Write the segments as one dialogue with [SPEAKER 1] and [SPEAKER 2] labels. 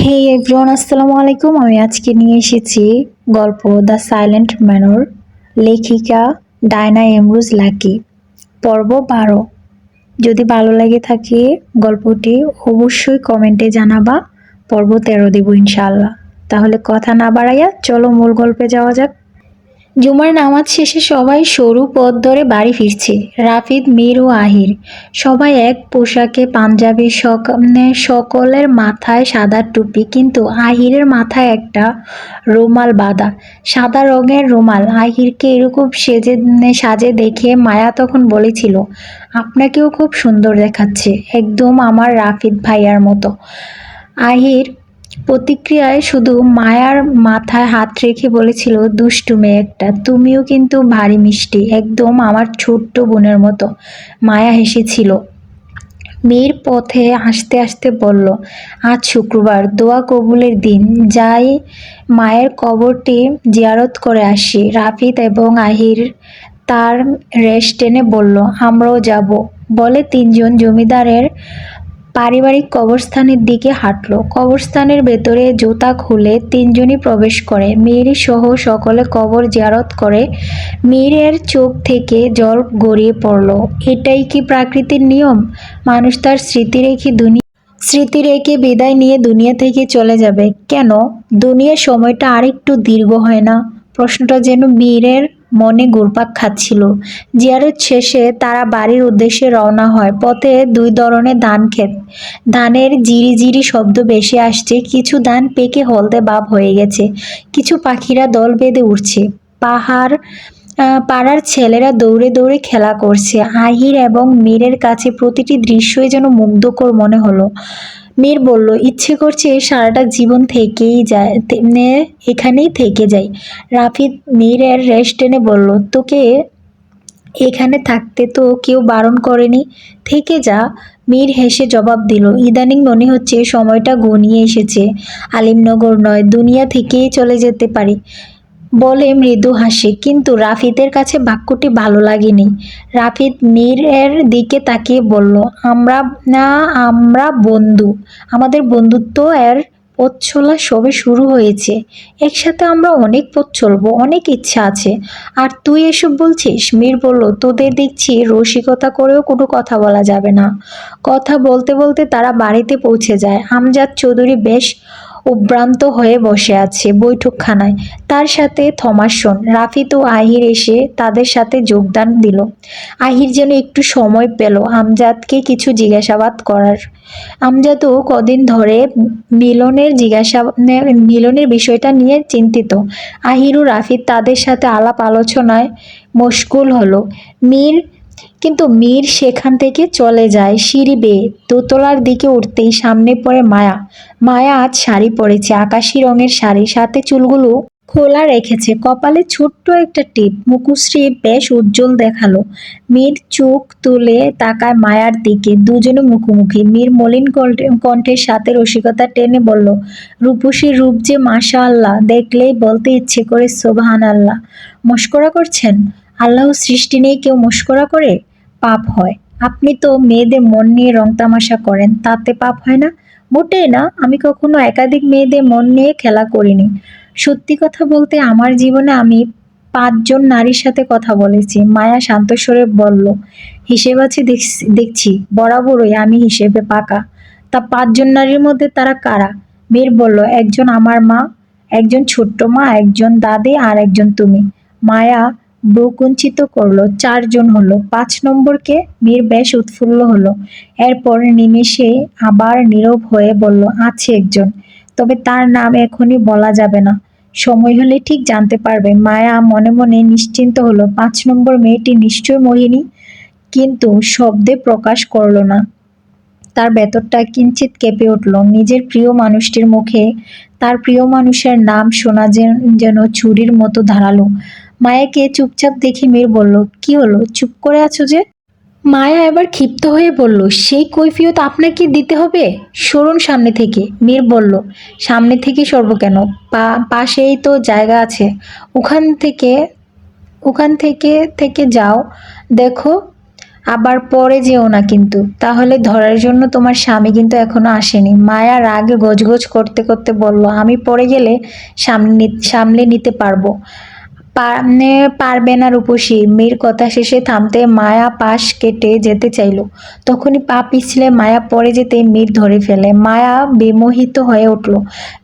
[SPEAKER 1] হে everyone, আসসালামু আলাইকুম। আমি আজকে নিয়ে এসেছি গল্প দ্য সাইলেন্ট ম্যানর, লেখিকা ডায়না এমরোজ লাকি, পর্ব 12। যদি ভালো লাগে থাকে গল্পটি অবশ্যই কমেন্টে জানাবা। পর্ব 13 দেব ইনশাআল্লাহ। তাহলে কথা না বাড়াইয়া চলো মূল গল্পে যাওয়া যাক। জুমার নামাজ শেষে সবাই সরু পথ ধরে বাড়ি ফিরছে। রাফিদ, মীর ও আহির সবাই এক পোশাকে, পাঞ্জাবি, সকলের মাথায় সাদা টুপি, কিন্তু আহিরের মাথায় একটা রুমাল বাঁধা। সাদা রঙের রুমাল। আহিরকে এরকম সাজে দেখে মায়া তখন বলেছিল, আপনাকেও খুব সুন্দর দেখাচ্ছে, একদম আমার রাফিদ ভাইয়ার মতো। আহির প্রতিক্রিয়ায় শুধু মায়ার মাথায় হাত রেখে বলেছিল, দুষ্টু মেয়ে একটা, তুমিও কিন্তু ভারী মিষ্টি, একদম আমার ছোট্ট বোনের মতো। মায়া হেসেছিল। মীর পথে হাসতে হাসতে বলল, আজ শুক্রবার, দোয়া কবুলের দিন, যাই মায়ের কবরটি জিয়ারত করে আসি। রাফিদ এবং আহির তার রেশ টেনে বলল, আমরাও যাব। বলে তিনজন জমিদারের পারিবারিক কবরস্থানের দিকে হাঁটল। কবরস্থানের ভেতরে জুতা খুলে তিনজনই প্রবেশ করে। মীর সহ সকলে কবর জিয়ারত করে। মীরের চোখ থেকে জল গড়িয়ে পড়ল। এটাই কি প্রাকৃতির নিয়ম? মানুষ তার স্মৃতি রেখে বিদায় নিয়ে দুনিয়া থেকে চলে যাবে কেন? দুনিয়ার সময়টা আরেকটু দীর্ঘ হয় না? প্রশ্নটা যেন মীরের মনে ঘুরপাক খাচ্ছিল। জিয়ারত শেষে তারা বাড়ির উদ্দেশ্যে রওনা হয়। পথে দুই ধরনের ধান ক্ষেত। ধানের জিরি শব্দ ভেসে আসছে। কিছু ধান পেকে হলদে ভাব হয়ে গেছে। কিছু পাখিরা দল বেঁধে উঠছে। পাড়ার ছেলেরা দৌড়ে দৌড়ে খেলা করছে। আহির এবং মীরের কাছে প্রতিটি দৃশ্যই যেন মুগ্ধকর মনে হলো। মীর বলল, ইচ্ছে করছে সারাটা জীবন এখানেই থেকে যাই। রাফিদ মীরের রেশ টেনে বলল, তোকে এখানে থাকতে তো কেউ বারণ করেনি, থেকে যা। মীর হেসে জবাব দিল, ইদানিং মনে হচ্ছে সময়টা ঘনিয়ে এসেছে, আলিমনগর নয়, দুনিয়া থেকেই চলে যেতে পারি। বলে মৃদু হাসে। কিন্তু রাফিদের কাছে বাক্যটি ভালো লাগেনি। রাফিদ মীরের দিকে তাকিয়ে বলল, আমরা বন্ধু, আমাদের বন্ধুত্ব এর পথ চলা সবে শুরু হয়েছে। একসাথে আমরা অনেক পথ চলবো, অনেক ইচ্ছা আছে। আর তুই এসব বলছিস? মীর বলল, তোদের দেখছি রসিকতা করেও কোনো কথা বলা যাবে না। কথা বলতে বলতে তারা বাড়িতে পৌঁছে যায়। আমজাদ চৌধুরী বেশ উদ্ভ্রান্ত হয়ে বসে আছে বৈঠকখানায়। তার সাথে থমাসন, রাফিদ ও আহির এসে তাদের সাথে যোগদান দিল। আহির যেন একটু সময় পেল আমজাদকে কিছু জিজ্ঞাসাবাদ করার। আমজাদও কদিন ধরে মিলনের বিষয়টা নিয়ে চিন্তিত। আহির ও রাফিদ তাদের সাথে আলাপ আলোচনায় মশগুল হলো। কিন্তু মীর সেখান থেকে চলে যায় সিঁড়ি বেয়ে। দোতলার দিকে উঠতেই সামনে পড়ে মায়া। মায়া আজ শাড়ি পরেছে, আকাশি রঙের শাড়ি, সাথে চুলগুলো খোলা রেখেছে, কপালে ছোট্ট একটা টিপ, মুখশ্রী বেশ উজ্জ্বল দেখালো। মীর চোখ তুলে তাকায় মায়ার দিকে। দুজনে মুখোমুখি। মীর মলিন কণ্ঠের সাথে রসিকতা টেনে বলল, রূপসীর রূপ যে মাশাআল্লাহ, দেখলেই বলতে ইচ্ছে করে সুবহানাল্লাহ। মশকরা করছেন? আল্লাহ সৃষ্টি নিয়ে কেউ মশকরা করে? পাপ হয়। আপনি তো মেয়েদের মন নিয়ে রং তামাশা করেন, তাতে পাপ হয় না? মোটেই না, আমি কখনো একাধিক মেয়েদের মন নিয়ে খেলা করিনি। সত্যি কথা বলতে আমার জীবনে আমি 5 জন নারীর সাথে কথা বলেছি। মায়া শান্ত স্বরে বলল, হিসেব আছে দেখছি, বরাবরই আমি হিসেবে পাকা। তা 5 জন নারীর মধ্যে তারা কারা? মীর বলল, একজন আমার মা, একজন ছোট্ট মা, একজন দাদি, আর একজন তুমি। মায়া ভ্রুকুঞ্চিত করলো। 4 জন হলো। 5 নম্বরকে? মীর বেশ উৎফুল্ল হলো। এরপর নিমেষে আবার নীরব হয়ে বলল, আছে একজন, তবে তার নাম এখনই বলা যাবে না, সময় হলে ঠিক জানতে পারবে। মায়া মনে মনে নিশ্চিন্ত হলো, 5 নম্বর মেয়েটি নিশ্চয় মোহিনী, কিন্তু শব্দে প্রকাশ করল না। তার ভেতরটা কিঞ্চিৎ কেঁপে উঠল। নিজের প্রিয় মানুষটির মুখে তার প্রিয় মানুষের নাম শোনা যেন ছুরির মতো ধারালো। মায়াকে চুপচাপ দেখে মীর বলল, কি হলো, চুপ করে আছো যে? মায়া এবার ক্ষিপ্ত হয়ে বলল, সেই কৈফিয়ত আপনাকে দিতে হবে? সরুন সামনে থেকে। মীর বলল, সামনে থেকে সরব কেন? পাশেই তো জায়গা আছে, ওখান থেকে থেকে যাও, দেখো। আবার পরে যেও না কিন্তু, তাহলে ধরার জন্য তোমার স্বামী কিন্তু এখনো আসেনি। মায়া রাগে গজগজ করতে করতে বলল, আমি পরে গেলে সামলে নিতে পারবো। পারবে না রূপসী। মীর কথা শেষে থামতে মায়া পাশ কেটে যেতে চাইল, তখনই পা পিছলে মায়া পড়ে যেতে মীর ধরে ফেলে। মায়া বিমোহিত হয়ে উঠল।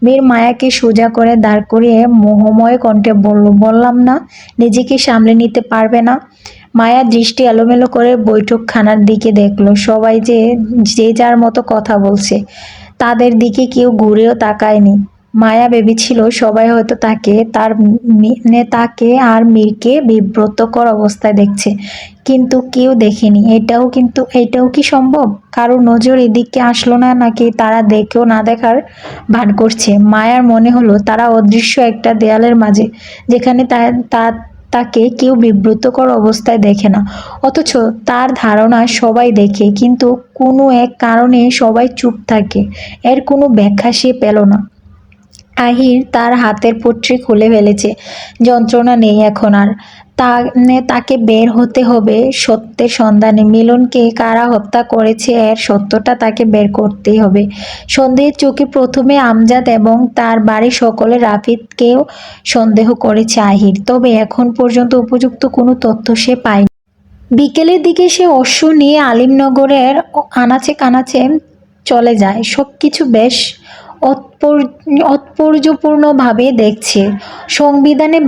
[SPEAKER 1] মীর মায়াকে সোজা করে দাঁড় করিয়ে মোহময় কণ্ঠে বলল, বললাম না নিজেকে সামলে নিতে পারবে না। মায়া দৃষ্টি এলোমেলো করে বৈঠকখানার দিকে দেখল। সবাই যে যার মতো কথা বলছে, তাদের দিকে কেউ ঘুরেও তাকায়নি। মায়া ভেবেছিল সবাই হয়তো তাকে আর মীরকে বিব্রতকর অবস্থায় দেখছে, কিন্তু কেউ দেখেনি। এটাও কি সম্ভব? কারো নজর এদিকে আসলো না, নাকি তারা দেখেও না দেখার ভান করছে? মায়ার মনে হলো তারা অদৃশ্য একটা দেয়ালের মাঝে, যেখানে তাকে কেউ বিব্রতকর অবস্থায় দেখে না, অথচ তার ধারণা সবাই দেখে। কিন্তু কোনো এক কারণে সবাই চুপ থাকে। এর কোনো ব্যাখ্যা সে পেল না। আহির তার হাতের পট্টি খুলে ফেলেছে। যন্ত্রণা নেই এখন আর। তাকে বের হতে হবে সত্যের সন্ধানে। মিলনকে কারা হত্যা করেছে এর সত্যটা তাকে বের করতেই হবে। সন্দেহের চোখে প্রথমে আমজাদ এবং তার বাড়ির সকলে রাফিদকেও সন্দেহ করেছে আহির, তবে এখন পর্যন্ত উপযুক্ত কোনো তথ্য সে পায়নি। বিকেলের দিকে সে অশ্ব নিয়ে আলিমনগরের আনাচে কানাচে চলে যায়। সবকিছু বেশ তাৎপর্যপূর্ণভাবে দেখছে। সংবিধানে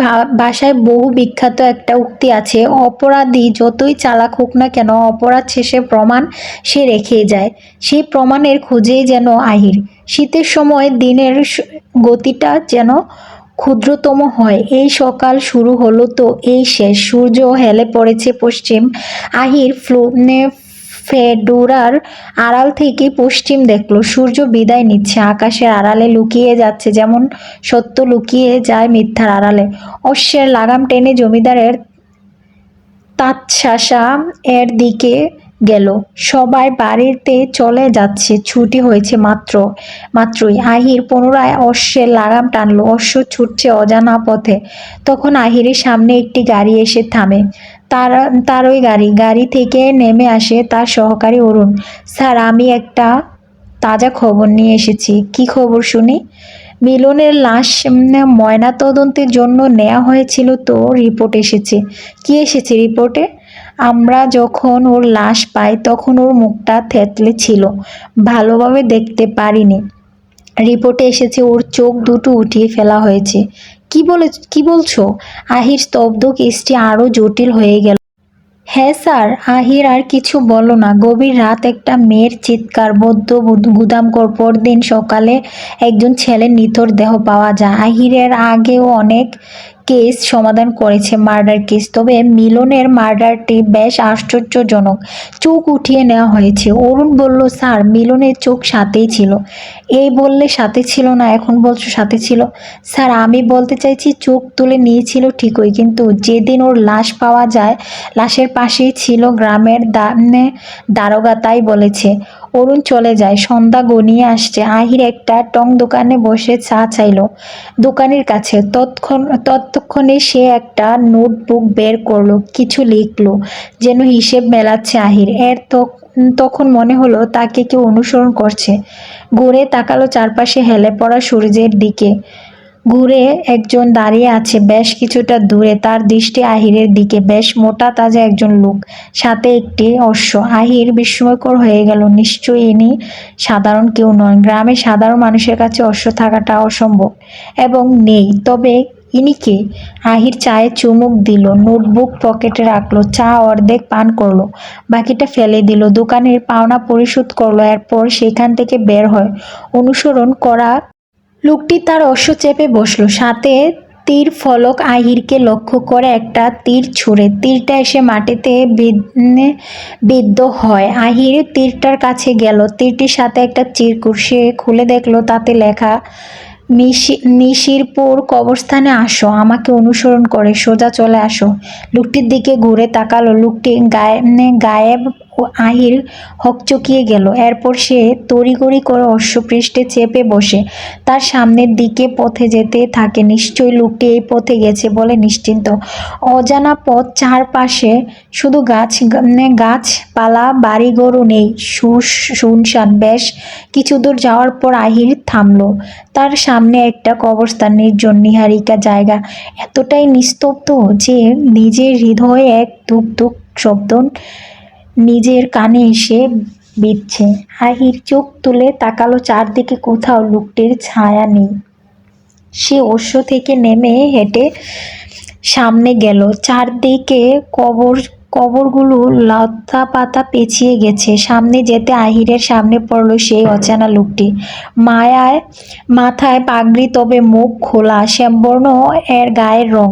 [SPEAKER 1] ভাষায় বহু বিখ্যাত একটা উক্তি আছে, অপরাধী যতই চালাক হোক না কেন, অপরাধ শেষে প্রমাণ সে রেখেই যায়। সেই প্রমাণের খোঁজেই যেন আহির। শীতের সময় দিনের গতিটা যেন ক্ষুদ্রতম হয়। এই সকাল শুরু হলো তো এই শেষ। সূর্য হেলে পড়েছে পশ্চিম। আহির ফেডোরার আড়াল থেকে পশ্চিম দেখলো। সূর্য বিদায় নিচ্ছে, আকাশের আড়ালে লুকিয়ে যাচ্ছে, যেমন সত্য লুকিয়ে যায় মিথ্যার আড়ালে। অশ্বের লাগাম টেনে জমিদারের তাতশাসা এর দিকে গেল। সবাই বাড়িতে চলে যাচ্ছে, ছুটি হয়েছে মাত্রই। আহির পুনরায় অশ্বের লাগাম টানলো। অশ্ব ছুটছে অজানা পথে। তখন আহিরের সামনে একটি গাড়ি এসে থামে। তার ওই গাড়ি থেকে নেমে আসে তার সহকারী অরুণ। স্যার, আমি একটা তাজা খবর নিয়ে এসেছি। কি খবর শুনি? মিলনের লাশ ময়নাতদন্তের জন্য নেওয়া হয়েছিল তো রিপোর্ট এসেছে। কি এসেছে রিপোর্টে? আমরা যখন ওর লাশ পাই তখন ওর মুখটা থেতলে ছিল, ভালোভাবে দেখতে পারিনি। রিপোর্টে এসেছে ওর চোখ দুটো উঠিয়ে ফেলা হয়েছে। কি বলছো? আহির স্তব্ধ, কেসটি আরো জটিল হয়ে গেল। হ্যাঁ স্যার। আহির আর কিছু বলল না। গভীর রাত, একটা মেয়ের চিৎকার, বদ্ধ গুদামঘর। পরদিন সকালে একজন ছেলের নিথর দেহ পাওয়া যায়। আহিরের আগেও অনেক কেস সমাধান করেছে, মার্ডার কেস, তবে মিলনের মার্ডারটি বেশ আশ্চর্যজনক। চোখ উঠিয়ে নেওয়া হয়েছে। অরুণ বলল, স্যার, মিলনের চোখ সাথেই ছিল। এই বললে সাথে ছিল না, এখন বলছো সাথে ছিল। স্যার, আমি বলতে চাইছি চোখ তুলে নিয়েছিল ঠিকই, কিন্তু যেদিন ওর লাশ পাওয়া যায় লাশের পাশেই ছিল গ্রামের দারোগা, তাই বলেছে। অরুণ চলে যায়। সন্ধ্যা ঘনিয়ে আসছে। আহির একটা টং দোকানে বসে চা চাইল দোকানির কাছে। ততক্ষণে সে একটা নোটবুক বের করলো, কিছু লিখলো, যেন হিসেব মেলাচ্ছে আহির। তখন মনে হলো তাকে কেউ অনুসরণ করছে। ঘুরে তাকালো চারপাশে হেলে পড়া সূর্যের দিকে। ঘুরে একজন দাঁড়িয়ে আছে বেশ কিছুটা দূরে, তার দৃষ্টি আহিরের দিকে। বেশ মোটা তাজা একজন লোক, সাথে একটি অশ্ব। আহির বিস্ময়কর হয়ে গেল। নিশ্চয়ই ইনি সাধারণ কেউ নন। গ্রামে সাধারণ মানুষের কাছে অশ্ব থাকাটা অসম্ভব, এবং নেই। তবে ইনি কে? আহির চায়ে চুমুক দিল, নোটবুক পকেটে রাখলো, চা অর্ধেক পান করলো, বাকিটা ফেলে দিল। দোকানের পাওনা পরিশোধ করলো, এরপর সেখান থেকে বের হয়। অনুসরণ করা লোকটি তার অশ্ব চেপে বসল, সাথে তীর ফলক। আহিরকে লক্ষ্য করে একটা তীর ছুঁড়ে তীরটা এসে মাটিতে বিদ্ধ হয়। আহির তীরটার কাছে গেল, তীরটির সাথে একটা চিরকুট। সে খুলে দেখলো তাতে লেখা, নিশিরপুর কবরস্থানে আসো, আমাকে অনুসরণ করে সোজা চলে আসো। লোকটির দিকে ঘুরে তাকালো। লোকটি গায়েব ও আহির হকচকিয়ে গেল। এরপর সে তড়িঘড়ি করে অশ্বপৃষ্ঠে চেপে বসে তার সামনের দিকে পথে যেতে থাকে। নিশ্চয়ই লোকটি এই পথে গেছে বলে নিশ্চিন্ত। অজানা পথ, চারপাশে শুধু গাছপালা, বাড়িঘরও নেই, শুনশান। বেশ কিছু দূর যাওয়ার পর আহির থামল। তার সামনে একটা কবরস্থান, নির্জন নীহারিকা জায়গা, এতটাই নিস্তব্ধ যে নিজের হৃদয়ে এক ধুক ধুক শব্দ নিজের কানে এসে বিঁধছে। আহির চোখ তুলে তাকালো চারদিকে, কোথাও লোকটির ছায়া নেই। সে অশ্ব থেকে নেমে হেঁটে সামনে গেল। চারদিকে কবরগুলো লতা পাতা পেঁচিয়ে গেছে। সামনে যেতে আহিরের সামনে পড়ল সেই অচেনা লোকটি। মাথায় পাগড়ি, তবে মুখ খোলা, শ্যামবর্ণ এর গায়ের রং।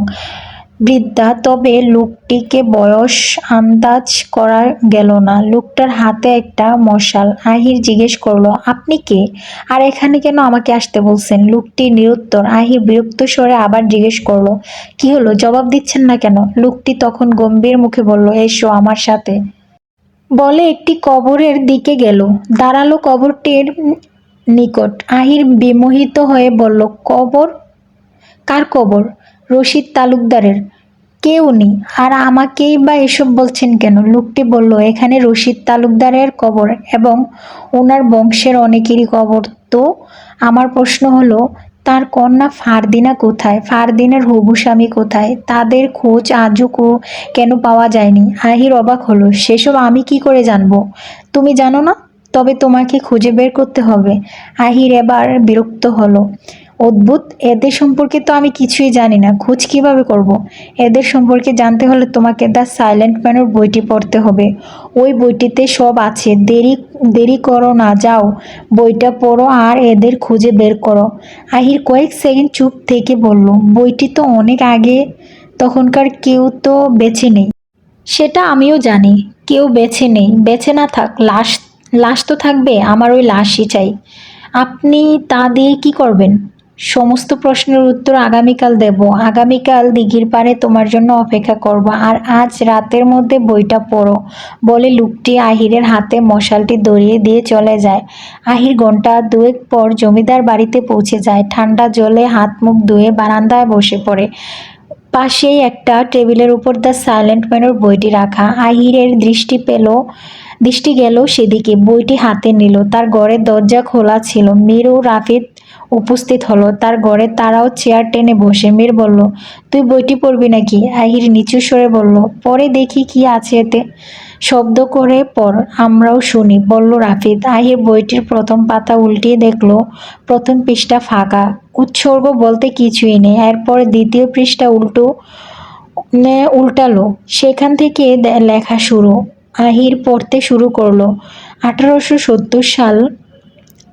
[SPEAKER 1] বৃদ্ধা, তবে লোকটিকে বয়স আন্দাজ করা গেল না। লোকটার হাতে একটা মশাল। আহির জিজ্ঞেস করলো, আপনি কে? আর এখানে কেন আমাকে আসতে বলছেন? লোকটি নিরুত্তর। আহির বিরক্ত স্বরে আবার জিজ্ঞেস করলো, কি হলো, জবাব দিচ্ছেন না কেন? লোকটি তখন গম্ভীর মুখে বলল, এসো আমার সাথে। বলে একটি কবরের দিকে গেল। দাঁড়ালো কবরটির নিকট। আহির বিমোহিত হয়ে বলল, কবর? কার কবর? রশিদ তালুকদারের। কে উনি? আর আমাকেই বা এসব বলছেন কেন? লোকটি বলল, এখানে রশিদ তালুকদারের কবর এবং ওনার বংশের অনেকেরই কবর। তো আমার প্রশ্ন হলো, তার কন্যা ফারদিনা কোথায়? ফারদিনার হবু স্বামী কোথায়? তাদের খোঁজ আজও কেন পাওয়া যায়নি? আহির অবাক হলো। সেসব আমি কি করে জানবো? তুমি জানো না? তবে তোমাকে খুঁজে বের করতে হবে। আহির এবার বিরক্ত হলো। অদ্ভুত, এদের সম্পর্কে তো আমি কিছুই জানি না, খোঁজ কিভাবে করব? এদের সম্পর্কে জানতে হলে তোমাকে দ্য সাইলেন্ট ম্যানের বইটি পড়তে হবে। ওই বইটিতে সব আছে। দেরি করো না, যাও বইটা পড়ো আর এদের খুঁজে বের করো। আহির কয়েক সেকেন্ড চুপ থেকে বলল, বইটি তো অনেক আগে, তখনকার কেউ তো বেঁচে নেই। সেটা আমিও জানি, কেউ বেঁচে নেই। বেঁচে না থাক, লাশ তো থাকবে। আমার ওই লাশই চাই। আপনি তা দিয়ে কি করবেন? সমস্ত প্রশ্নের উত্তর আগামীকাল দেব। আগামীকাল দিঘির পাড়ে তোমার জন্য অপেক্ষা করব। আর আজ রাতের মধ্যে বইটা পড়ো, বলে লোকটি আহিরের হাতে মশালটি ধরিয়ে দিয়ে চলে যায়। আহির ঘন্টা দুয়েক পর জমিদার বাড়িতে পৌঁছে যায়। ঠান্ডা জলে হাত মুখ ধুয়ে বারান্দায় বসে পড়ে। পাশেই একটা টেবিলের উপর দ্য সাইলেন্ট ম্যানের বইটি রাখা। আহিরের দৃষ্টি গেল সেদিকে। বইটি হাতে নিল। তার ঘরের দরজা খোলা ছিল। মীর ও রাফিদ উপস্থিত হলো। তার ঘরে তারাও চেয়ার টেনে বসে। মীর বলল, তুই বইটি পড়বি নাকি? আহির নিচু স্বরে বলল, পরে দেখি কি আছে এতে। শব্দ করে পড়, আমরাও শুনি, বলল রাফিদ। আহির বইটির প্রথম পাতা উল্টিয়ে দেখলো প্রথম পৃষ্ঠা ফাঁকা। উৎসর্গ বলতে কিছুই নেই। এরপর দ্বিতীয় পৃষ্ঠা উল্টালো। সেখান থেকে লেখা শুরু। আহির পড়তে শুরু করলো। 1870 সাল।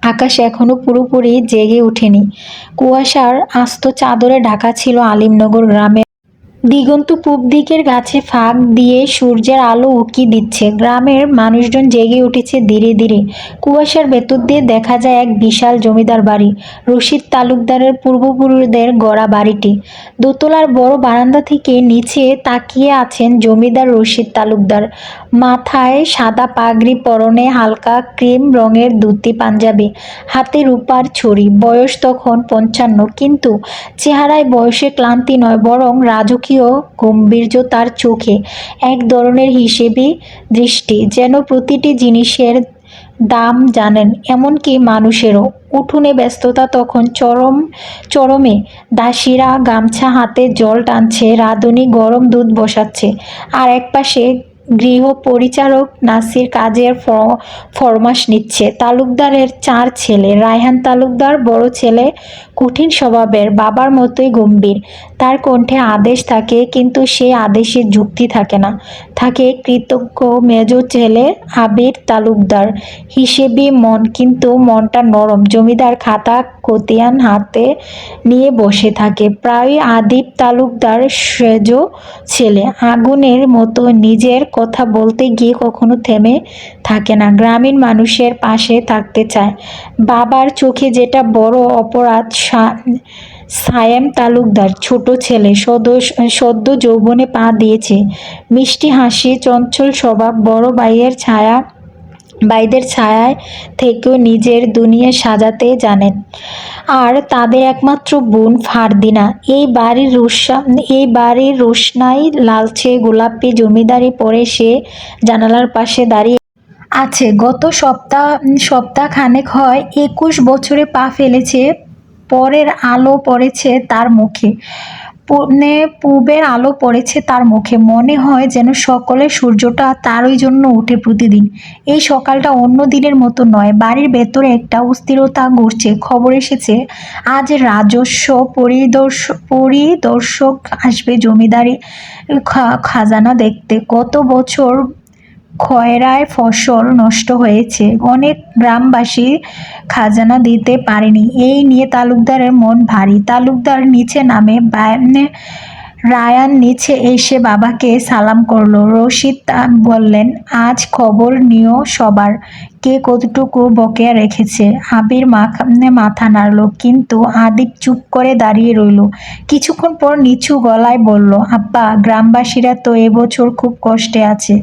[SPEAKER 1] আকাশ এখনো পুরোপুরি জেগে ওঠেনি। কুয়াশার আস্ত চাদরে ঢাকা ছিল আলিমনগর গ্রামের দিগন্ত। পূব দিকের গাছে ফাঁক দিয়ে সূর্যের আলো উঁকি দিচ্ছে। গ্রামের মানুষজন জেগে উঠেছে ধীরে ধীরে। কুয়াশার ভেতর দিয়ে দেখা যায় এক বিশাল জমিদার বাড়ি। রশিদ তালুকদারের পূর্বপুরুষদের গড়া বাড়িটি। দোতলার বড় বারান্দা থেকে নিচে তাকিয়ে আছেন জমিদার রশিদ তালুকদার। মাথায় সাদা পাগড়ি, পরনে হালকা ক্রিম রঙের ধুতি পাঞ্জাবি, হাতে রূপার ছড়ি। বয়স তখন 55, কিন্তু চেহারায় বয়সে ক্লান্তি নয়, বরং রাজকীয় গাম্ভীর্য। তার চোখে এক ধরনের হিসেবি দৃষ্টি, যেন প্রতিটি জিনিসের দাম জানেন, এমনকি মানুষেরও। উঠোনে ব্যস্ততা তখন চরমে। দাসীরা গামছা হাতে জল টানছে, রাঁধুনি গরম দুধ বসাচ্ছে, আর একপাশে গৃহ পরিচারক নাসির কাজের ফরমাস নিচ্ছে। তালুকদারের 4 ছেলে। রায়হান তালুকদার বড় ছেলে, কঠিন স্বভাবের, বাবার মতোই গম্ভীর। তার কণ্ঠে আদেশ থাকে, কিন্তু সেই আদেশে যুক্তি থাকে না। থাকে কৃতজ্ঞ মেজ ছেলে আবির তালুকদার, হিসেবি মন, কিন্তু মনটা নরম। জমিদার খাতা খতিয়ান হাতে নিয়ে বসে থাকে। প্রায়ই আদিব তালুকদার সেজ ছেলে, আগুনের মতো নিজের কথা বলতে গিয়ে কখনো থেমে থাকে না। গ্রামীণ মানুষের পাশে থাকতে চায়। বাবার চোখে যেটা বড় অপরাধ, সায়েম তালুকদার ছোট ছেলে, সদ্য যৌবনে পা দিয়েছে। মিষ্টি হাসি, চঞ্চল স্বভাব, বড় ভাইদের ছায়ায় থেকেও নিজের দুনিয়া সাজাতে জানেন। আর তাদের একমাত্র বোন ফারদিনা এই বাড়ির রোশনাই লালচে গোলাপি জমিদারি পরে সে জানালার পাশে দাঁড়িয়ে আছে। গত সপ্তাহ খানেক হয় 21 বছরে পা ফেলেছে। পরের আলো পড়েছে তার মুখে, পূবের আলো পড়েছে তার মুখে। মনে হয় যেন সকলের সূর্যটা তারই জন্য ওঠে প্রতিদিন। এই সকালটা অন্য দিনের মতো নয়। বাড়ির ভেতরে একটা অস্থিরতা ঘুরছে। খবর এসেছে আজ রাজস্ব পরিদর্শক আসবে জমিদারি খাজানা দেখতে। গত বছর খয়রায় ফসল নষ্ট হয়েছে, অনেক গ্রামবাসী খাজানা দিতে পারেনি। এই নিয়ে তালুকদারের মন ভারী। তালুকদার নিচে নামে রায়ান নিচে এসে বাবাকে সালাম করলো। রশিদ বললেন, আজ খবর নিও সবার, কে কতটুকু বকেয়া রেখেছে। আবির মাথা নাড়ল, কিন্তু আদিব চুপ করে দাঁড়িয়ে রইল। কিছুক্ষণ পর নিচু গলায় বলল, আব্বা, গ্রামবাসীরা তো এবছর খুব কষ্টে আছে।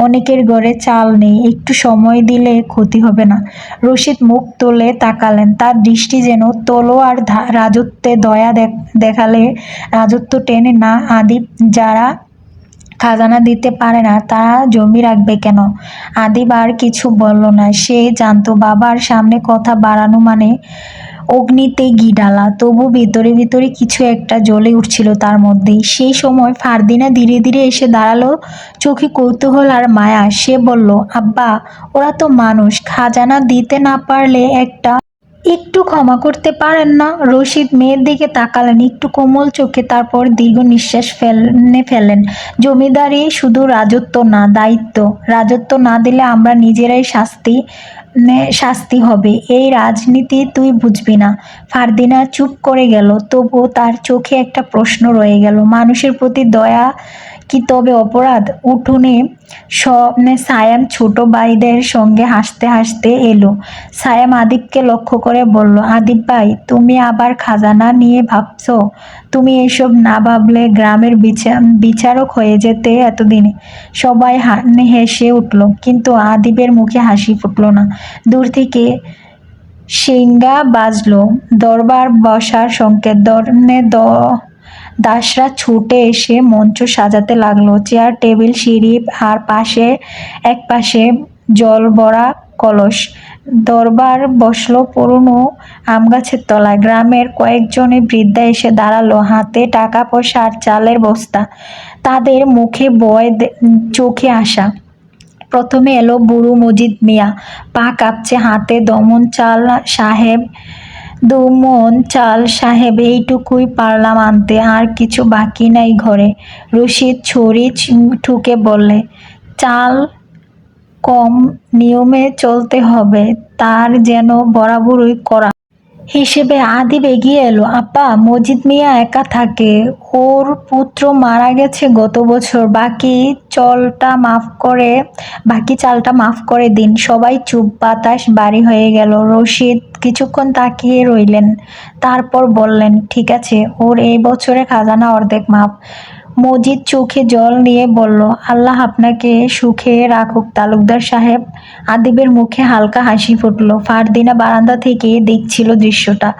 [SPEAKER 1] অনেকের ঘরে চাল নেই, একটু সময় দিলে ক্ষতি হবে না। রশিদ মুখ তুলে তাকালেন। তার দৃষ্টি যেন তলোয়ার, রাজত্বে দয়া দেখালে রাজত্ব টেনে না। আদিব, যারা খাজানা দিতে পারে না তারা জমি রাখবে কেন? আদিব আর কিছু বলল না। সে জানতো বাবার সামনে কথা বাড়ানো মানে অগ্নিতে ঘি ঢালা। তবু ভিতরে ভিতরে কিছু একটা জ্বলে উঠছিল তার মধ্যেই। সেই সময় ফারদিনা ধীরে ধীরে এসে দাঁড়ালো, চোখে কৌতূহল আর মায়া। সে বলল, আব্বা, ওরা তো মানুষ, খাজানা দিতে না পারলে একটু ক্ষমা করতে পারেন না? রশিদ মেয়ের দিকে তাকালেন একটু কোমল চোখে, তারপর দীর্ঘ নিঃশ্বাস ফেলেন। জমিদারি শুধু রাজত্ব না, দায়িত্ব। রাজত্ব না দিলে আমরা নিজেরাই শাস্তি হবে। এই রাজনীতি তুই বুঝবি না। ফারদিনা চুপ করে গেল, তবু তার চোখে একটা প্রশ্ন রয়ে গেল। মানুষের প্রতি দয়া কি তবে অপরাধ? উঠোনে সায়াম ছোট ভাইদের সঙ্গে হাসতে হাসতে এলো। সায়াম আদিবকে লক্ষ্য করে বলল, আদিব ভাই, তুমি আবার খাজানা নিয়ে ভাবছো? তুমি এসব না ভাবলে গ্রামের বিচারক হয়ে যেতে এতদিনে। সবাই হেসে উঠল, কিন্তু আদিবের মুখে হাসি ফুটল না। দূর থেকে শিঙ্গা বাজলো, দরবার বসার সংকেত। দাসরা ছুটে এসে মঞ্চ সাজাতে লাগলো। চেয়ার, টেবিল, সিঁড়ি আর এক পাশে জল ভরা কলস। দরবার বসলো পুরনো আমগাছের তলায়। গ্রামের কয়েকজনে বৃদ্ধা এসে দাঁড়ালো, হাতে টাকা পয়সা আর চালের বস্তা। তাদের মুখে ভয়, চোখে আশা। প্রথমে এলো বুড়ো মজিদ মিয়া, পা কাঁপছে, হাতে দুমন চাল সাহেব, এইটুকুই পারলাম আনতে, আর কিছু বাকি নাই ঘরে। রশিদ ছড়ি ঠুকে বললে, চাল কম, নিয়মে চলতে হবে, তার যেন বরাবরই করা হিসেবে। আদিব এগিয়ে এলো, আপা, মজিদ মিয়া একা থাকে, ওর পুত্র মারা গেছে গত বছর, বাকি চালটা মাফ করে দিন। সবাই চুপ, বাতাস ভারী হয়ে গেল। রশিদ কিছুক্ষণ তাকিয়ে রইলেন, তারপর বললেন, ঠিক আছে, ওর এই বছরে খাজানা অর্ধেক মাফ। মজিদ চোখে জল নিয়ে বলল, আল্লাহ আপনাকে সুখে রাখুক তালুকদার সাহেব। আদিবের মুখে হালকা হাসি ফুটল। ফারদিনা বারান্দা থেকে দেখছিল দৃশ্যটা।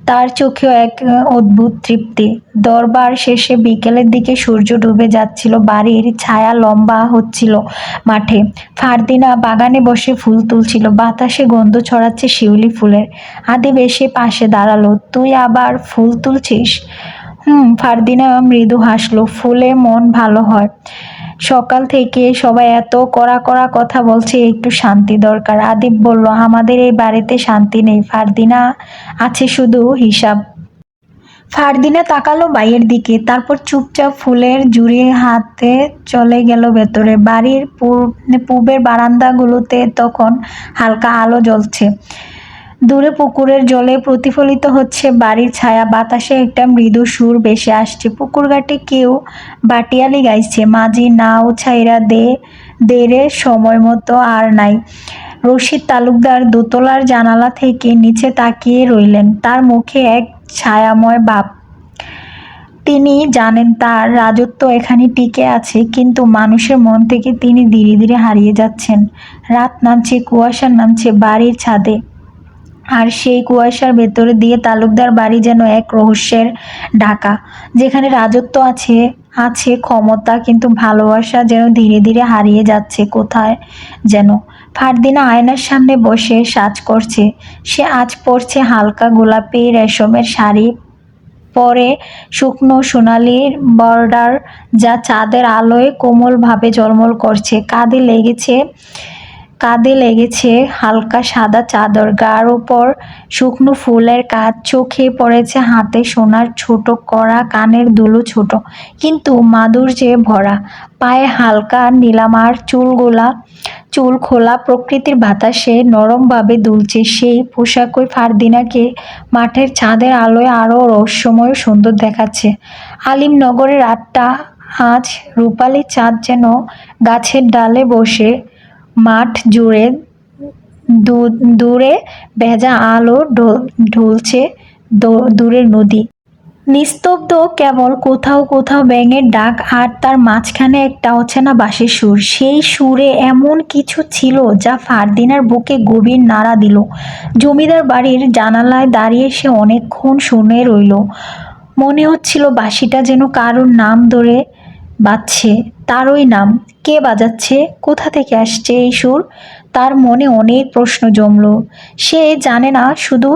[SPEAKER 1] তার চোখেও এক অদ্ভুত তৃপ্তি। দরবার শেষে বিকেলের দিকে সূর্য ডুবে যাচ্ছিল, বাড়ির ছায়া লম্বা হচ্ছিল মাঠে। ফারদিনা বাগানে বসে ফুল তুলছিল, বাতাসে গন্ধ ছড়াচ্ছে শিউলি ফুলের। আদিব এসে পাশে দাঁড়ালো, তুই আবার ফুল তুলছিস? ফারদিনা মৃদু হাসলো, ফুলে মন ভালো হয়। সকাল থেকে সবাই এত কড়া কড়া কথা বলছে, একটু শান্তি দরকার। আদিব বলল, আমাদের এই বাড়িতে শান্তি নেই ফারদিনা, আছে শুধু হিসাব। ফারদিনা তাকালো ভাইয়ের দিকে, তারপর চুপচাপ ফুলের ঝুড়ি হাতে চলে গেল ভেতরে। বাড়ির পূবের বারান্দাগুলোতে তখন হালকা আলো জ্বলছে। দূরে পুকুরের জলে প্রতিফলিত হচ্ছে বাড়ির ছায়া। বাতাসে একটা মৃদু সুর ভেসে আসছে। পুকুর ঘাটে কেউ বাটিয়ালি গাইছে, মাঝি নাও ছাইরা দে রে, সময় মতো আর নাই। রশিদ তালুকদার দোতলার জানালা থেকে নিচে তাকিয়ে রইলেন। তার মুখে এক ছায়াময় ভাব। তিনি জানেন তার রাজত্ব এখানে টিকে আছে, কিন্তু মানুষের মন থেকে তিনি ধীরে ধীরে হারিয়ে যাচ্ছেন। রাত নামছে, কুয়াশা নামছে বাড়ির ছাদে, আর সেই কুয়াশার ভেতর দিয়ে তালুকদার বাড়ি যেন এক রহস্যের ঢাকা, যেখানে রাজত্ব আছে, আছে ক্ষমতা, কিন্তু ভালোবাসা যেন ধীরে ধীরে হারিয়ে যাচ্ছে কোথায় যেন। ফারদিনা আয়নার সামনে বসে সাজ করছে। সে আজ পরছে হালকা গোলাপি রেশমের শাড়ি, পরে শুকনো সোনালি বর্ডার, যা চাঁদের আলোয় কোমলভাবে ঝলমল করছে। কাঁধে লেগেছে হালকা সাদা চাদর, গার উপর শুকনো ফুলের কাজ, চোখে পড়েছে হাতে সোনার ছোট কড়া, কানের দুলও ছোট কিন্তু মাধুর্যে ভরা। পায়ে হালকা নীলামার চুল খোলা, প্রকৃতির বাতাসে নরমভাবে দুলছে। সেই পোশাকই ফারদিনাকে মাঠের ছাদের আলোয় আরও রহস্যময় সুন্দর দেখাচ্ছে। আলিমনগরের রাতটা আজ রূপালি চাঁদ যেন গাছের ডালে বসে, মাঠ জুড়ে দূরে ভেজা আলো ঢুলছে, দূরের নদী নিস্তব্ধ, কেবল কোথাও কোথাও ব্যাঙের ডাক, আর তার মাঝখানে একটা অচেনা বাঁশির সুর। সেই সুরে এমন কিছু ছিল যা ফারদিনার বুকে গভীর নাড়া দিল। জমিদার বাড়ির জানালায় দাঁড়িয়ে সে অনেকক্ষণ শুনে রইল। মনে হচ্ছিল বাঁশিটা যেন কারোর নাম ধরে বাজছে, তারই নাম। কে বাজাচ্ছে? কোথা থেকে আসছে এই সুর? তার মনে অনেক প্রশ্ন জমল। সে জানে না, শুধু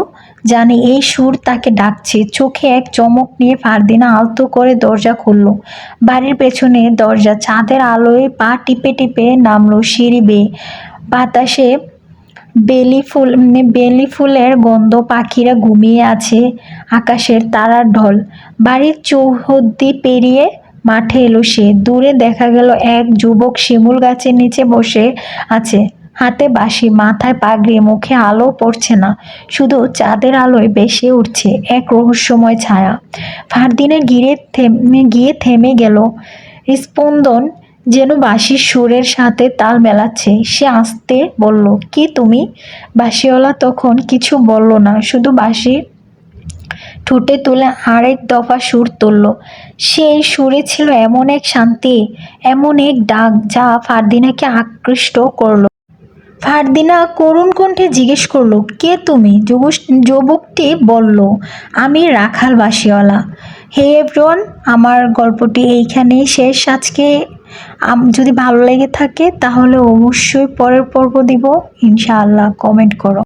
[SPEAKER 1] জানে এই সুর তাকে ডাকছে। চোখে এক চমক নিয়ে ফারদিনা আলতো করে দরজা খুলল। বাড়ির পেছনে দরজা, চাঁদের আলোয় পা টিপে টিপে নামলো সিঁড়ি বেয়ে। বাতাসে বেলি ফুলের গন্ধ, পাখিরা ঘুমিয়ে আছে, আকাশের তারার ঢল। বাড়ির চৌহদ্দি পেরিয়ে মাঠে এলো সে। দূরে দেখা গেল এক যুবক শিমুল গাছের নিচে বসে আছে, হাতে বাঁশি, মাথায় পাগড়ি, মুখে আলো পড়ছে না, শুধু চাঁদের আলোয় ভেসে উঠছে এক রহস্যময় ছায়া। ফারদিনা গিয়ে থেমে গেল। স্পন্দন যেন বাঁশির সুরের সাথে তাল মেলাচ্ছে। সে আস্তে বলল, কি তুমি? বাঁশিওয়ালা তখন কিছু বলল না, শুধু বাঁশি ঠোঁটে তুলে আরেক দফা সুর তুলল। সেই সুরে ছিল এমন এক শান্তি, এমন এক ডাক, যা ফারদিনাকে আকৃষ্ট করল। ফারদিনা করুণ কণ্ঠে জিজ্ঞেস করল, কে তুমি? যুবকটি বলল, আমি রাখাল বাঁশিওয়ালা। হে এভরিওয়ান, আমার গল্পটি এইখানেই শেষ আজকে। যদি ভালো লেগে থাকে তাহলে অবশ্যই পরের পর্ব দিব ইনশাআল্লাহ। কমেন্ট করো।